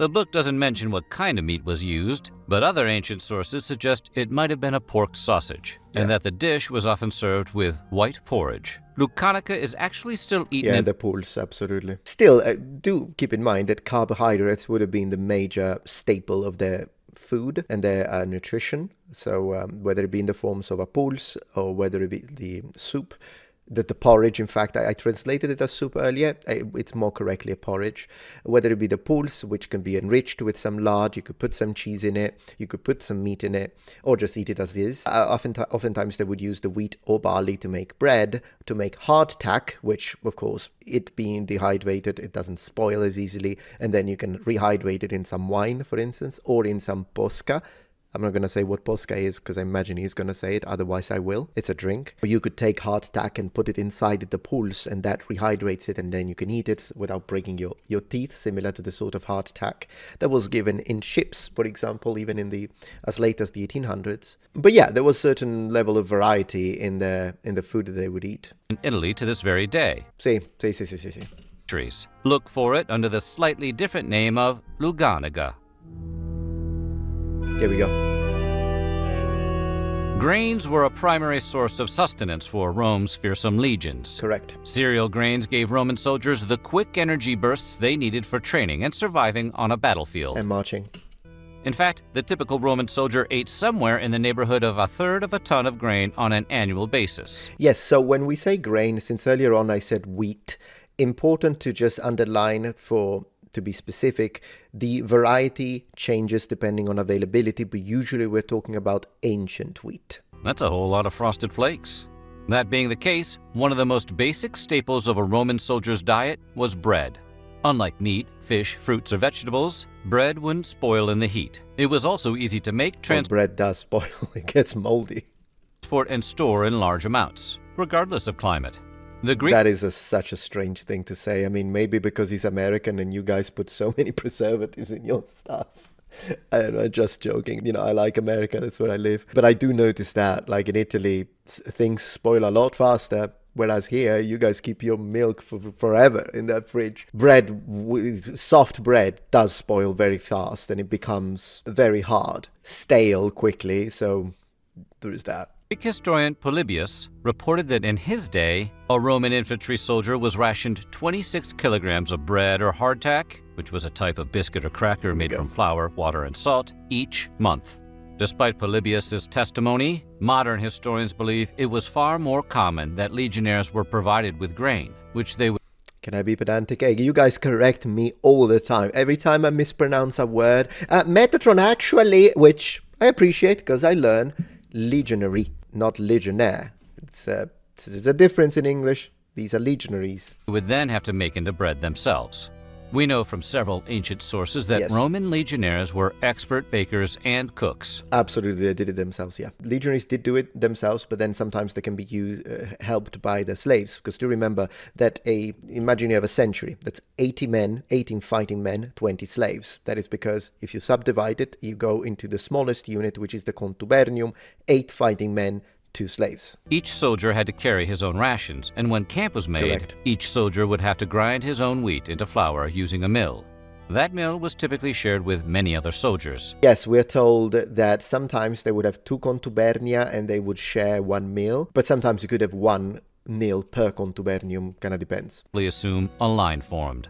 The book doesn't mention what kind of meat was used, but other ancient sources suggest it might have been a pork sausage, and that the dish was often served with white porridge. Lucanica is actually still eaten in the pulse, absolutely. Still, do keep in mind that carbohydrates would have been the major staple of their food and their nutrition. So whether it be in the forms of a pulse or whether it be the soup, the porridge, in fact, I translated it as soup earlier. It's more correctly a porridge. Whether it be the pulse, which can be enriched with some lard, you could put some cheese in it, you could put some meat in it, or just eat it as is. Oftentimes they would use the wheat or barley to make bread, to make hardtack, which, of course, it being dehydrated, it doesn't spoil as easily, and then you can rehydrate it in some wine, for instance, or in some posca. I'm not going to say what posca is because I imagine he's going to say it, otherwise I will. It's a drink. Or you could take hardtack and put it inside the pulse, and that rehydrates it, and then you can eat it without breaking your teeth, similar to the sort of hardtack that was given in ships, for example, even in as late as the 1800s. But yeah, there was certain level of variety in the food that they would eat. In Italy to this very day. Sì. Look for it under the slightly different name of Luganiga. Here we go. Grains were a primary source of sustenance for Rome's fearsome legions. Correct. Cereal grains gave Roman soldiers the quick energy bursts they needed for training and surviving on a battlefield. And marching. In fact, the typical Roman soldier ate somewhere in the neighborhood of 1/3 of a ton of grain on an annual basis. Yes, so when we say grain, since earlier on I said wheat, important to just underline to be specific, the variety changes depending on availability, but usually we're talking about ancient wheat. That's a whole lot of frosted flakes. That being the case, one of the most basic staples of a Roman soldier's diet was bread. Unlike meat, fish, fruits, or vegetables, bread wouldn't spoil in the heat. It was also easy to make, bread does spoil, it gets moldy. Transport and store in large amounts, regardless of climate. That is such a strange thing to say. I mean, maybe because he's American and you guys put so many preservatives in your stuff. I don't know, just joking. You know, I like America, that's where I live. But I do notice that, like in Italy, things spoil a lot faster. Whereas here, you guys keep your milk for forever in that fridge. Soft bread does spoil very fast and it becomes very hard, stale quickly. So there is that. Greek historian Polybius reported that in his day, a Roman infantry soldier was rationed 26 kilograms of bread or hardtack, which was a type of biscuit or cracker made from flour, water, and salt, each month. Despite Polybius's testimony, modern historians believe it was far more common that legionnaires were provided with grain, which they would... Can I be pedantic? Hey, you guys correct me all the time. Every time I mispronounce a word. Metatron actually, which I appreciate because I learn legionary, not legionnaire. It's a difference in English. These are legionaries. Would then have to make into bread themselves. We know from several ancient sources that Roman legionnaires were expert bakers and cooks. Absolutely, they did it themselves, yeah. Legionaries did do it themselves, but then sometimes they can be helped by the slaves. Because do remember that imagine you have a century. That's 80 men, 18 fighting men, 20 slaves. That is because if you subdivide it, you go into the smallest unit, which is the contubernium, 8 fighting men, 2 slaves. Each soldier had to carry his own rations, and when camp was made, each soldier would have to grind his own wheat into flour using a mill. That mill was typically shared with many other soldiers. Yes, we're told that sometimes they would have 2 contubernia and they would share 1 mill, but sometimes you could have 1 mill per contubernium, kind of depends. We assume a line formed.